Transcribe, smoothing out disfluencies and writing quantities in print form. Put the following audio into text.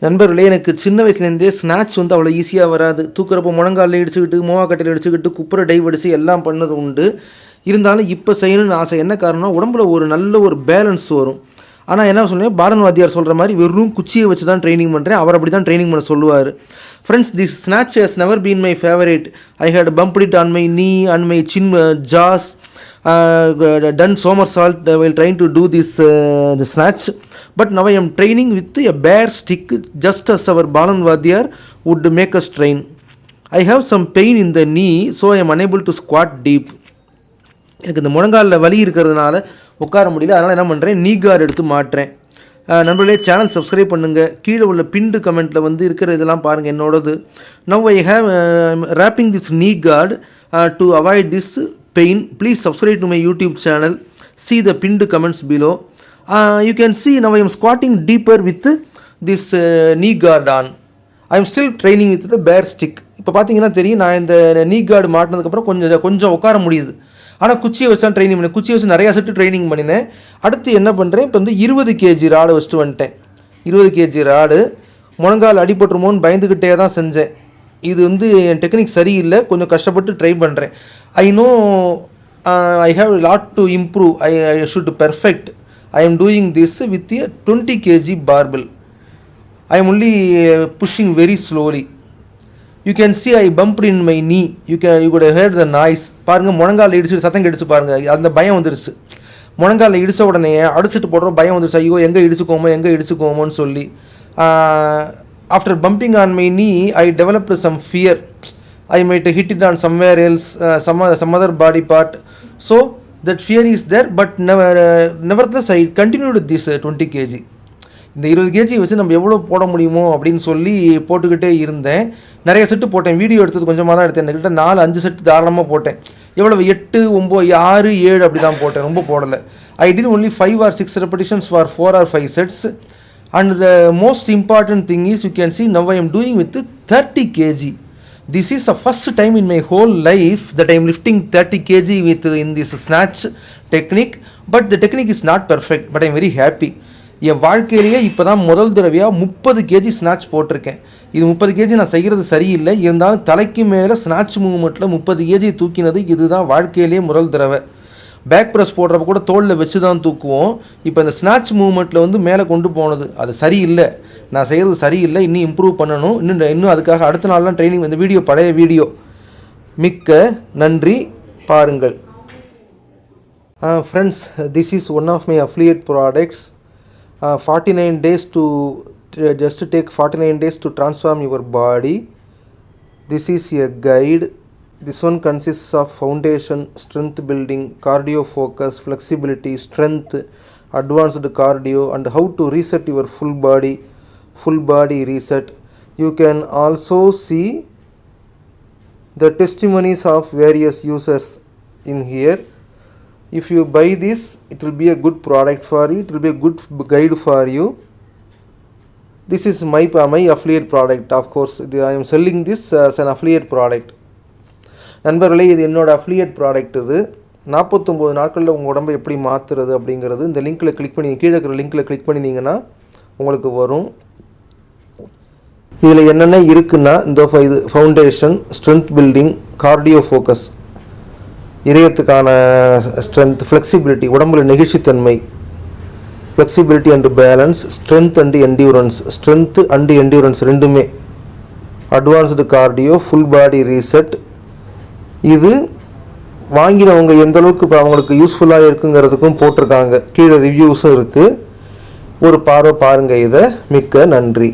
நண்பர்களே, எனக்கு சின்ன வயசுலேருந்தே ஸ்நாட்ச் வந்து அவ்வளோ ஈஸியாக வராது. தூக்குறப்போ முழங்காலில் இடிச்சுக்கிட்டு, மோவாக்கட்டையில் இடிச்சுக்கிட்டு, குப்புற டைவ் அடிச்சு எல்லாம் பண்ணது உண்டு. இருந்தாலும் இப்போ செய்யணும்னு ஆசை. என்ன காரணம், உடம்புல ஒரு நல்ல ஒரு பேலன்ஸ் வரும். ஆனால் என்ன சொன்னேன், பாரன் வாத்தியார் சொல்கிற மாதிரி வெறும் குச்சியை வச்சு தான் ட்ரைனிங் பண்ணுறேன். அவர் அப்படி தான் ட்ரைனிங் பண்ண சொல்லுவார். Friends, this snatch has never been my favourite. I had bumped it on my knee and my chin jaws, done somersault while trying to do this the snatch, but now I am training with a bare stick, just as our Balan Vadyar would make us train. I have some pain in the knee, so I am unable to squat deep. எனக்கு இந்த முழங்காலில் வலி இருக்கிறதுனால உட்கார முடியல. அதனால் என்ன பண்ணுறேன், நீ கார்டு எடுத்து மாட்டுறேன். நண்பர்களே, சேனல் சப்ஸ்கிரைப் பண்ணுங்கள். கீழே உள்ள பின்டு கமெண்ட்டில் வந்து இருக்கிற இதெல்லாம் பாருங்கள் என்னோடது. Now I have wrapping this knee guard to avoid this pain. Please subscribe to my YouTube channel. See the pinned comments below. You can see now I am squatting deeper with this knee guard on. I am still training with the bare stick. இப்போ பார்த்தீங்கன்னா தெரியும், நான் இந்த knee guard மாட்டினதுக்கப்புறம் கொஞ்சம் உட்கார முடியுது. ஆனால் குச்சியை வச்சு தான் ட்ரைனிங் பண்ணேன். குச்சியை வச்சு நிறையா செட்டு ட்ரைனிங் பண்ணினேன். அடுத்து என்ன பண்ணுறேன், இப்போ வந்து 20 kg ராடு வச்சுட்டு வந்துட்டேன். 20 kg ராடு முழங்கால் அடிபட்டுருமோன்னு பயந்துக்கிட்டே தான் செஞ்சேன். இது வந்து என் டெக்னிக் சரியில்லை, கொஞ்சம் கஷ்டப்பட்டு ட்ரை பண்ணுறேன். I know I have lot to improve. I should perfect. I am doing this with a 20 kg barbell. I am only pushing very slowly. You can see I bumped in my knee. You could have heard the noise. பாருங்கள், முழங்கால் இடிச்சு சத்தம் கெடிச்சு பாருங்கள். அந்த பயம் வந்துருச்சு. முழங்காலில் இடித்த உடனே அடிச்சுட்டு போடுற பயம் வந்துருச்சு. ஐயோ எங்கே இடிச்சுக்கோமோன்னு சொல்லி. After bumping on my knee, I developed some fear. I might hit it on somewhere else, some other body part. So that fear is there, but nevertheless I continued this 20 kg. இந்த 20 kg வச்சு நம்ம எவ்வளோ போட முடியுமோ அப்படின்னு சொல்லி போட்டுக்கிட்டே இருந்தேன். நிறைய செட்டு போட்டேன். வீடியோ எடுத்தது கொஞ்சமாக தான் எடுத்தேன். என்கிட்ட 4-5 செட்டு தாராளமாக போட்டேன். எவ்வளவு 8, 9, 6, 7 அப்படி தான் போட்டேன். ரொம்ப போடலை. I did only 5 or 6 repetitions for 4 or 5 sets. And the most important thing is, you can see now I am doing with 30 kg. This is the first time in my whole life that I am lifting 30 kg in this snatch technique. But the technique is not perfect, but I am very happy. என் வாழ்க்கையிலேயே இப்போ தான் முதல் தடவையாக 30 kg snatch போட்டிருக்கேன். இது 30 kg நான் செய்கிறது சரியில்லை. இருந்தாலும் தலைக்கு மேலே ஸ்நாட்ச் மூவ்மெண்ட்டில் 30 kg தூக்கினது இதுதான் வாழ்க்கையிலேயே முதல் தடவை. பேக் ப்ரெஸ் போடுறப்ப கூட தோளில் வச்சு தான் தூக்குவோம். இப்போ இந்த ஸ்நாட்ச் மூவ்மெண்ட்டில் வந்து மேலே கொண்டு போனது அது சரியில்லை. நான் செய்கிறது சரியில்லை. இன்னும் இம்ப்ரூவ் பண்ணணும். இன்னும் அதுக்காக அடுத்த நாள்லாம் ட்ரைனிங். இந்த வீடியோ பழைய வீடியோ. மிக்க நன்றி, பாருங்கள். Friends, this is one of my affiliate products. 49 days to just take 49 days to transform your body. This is a guide. This one consists of foundation, strength building, cardio focus, flexibility, strength, advanced cardio, and how to reset your full body reset. You can also see the testimonies of various users in here. If you buy this, it will be a good product for you. It will be a good guide for you. This is my affiliate product. Of course, I am selling this as an affiliate product. நண்பர்களே, இது என்னோட affiliate product. இது 49 நாட்களில் உங்கள் உடம்பை எப்படி மாற்றுறது அப்படிங்கிறது இந்த லிங்க்கில் கிளிக் பண்ணி, கீழே இருக்கிற லிங்க்கில் கிளிக் பண்ணினீங்கன்னா உங்களுக்கு வரும். இதில் என்னென்ன இருக்குன்னா, இந்த இது foundation, strength building, cardio focus, இதயத்துக்கான ஸ்ட்ரென்த், ஃப்ளெக்சிபிலிட்டி, உடம்புல நெகிழ்ச்சித்தன்மை, flexibility and balance, strength and endurance, strength and endurance ரெண்டுமே, advanced cardio, full body reset. இது வாங்கினவங்க எந்த அளவுக்கு இப்போ அவங்களுக்கு யூஸ்ஃபுல்லாக இருக்குங்கிறதுக்கும் போட்டிருக்காங்க. கீழே ரிவ்யூஸும் இருக்குது. ஒரு பார்வை பாருங்கள் இதை. மிக்க நன்றி.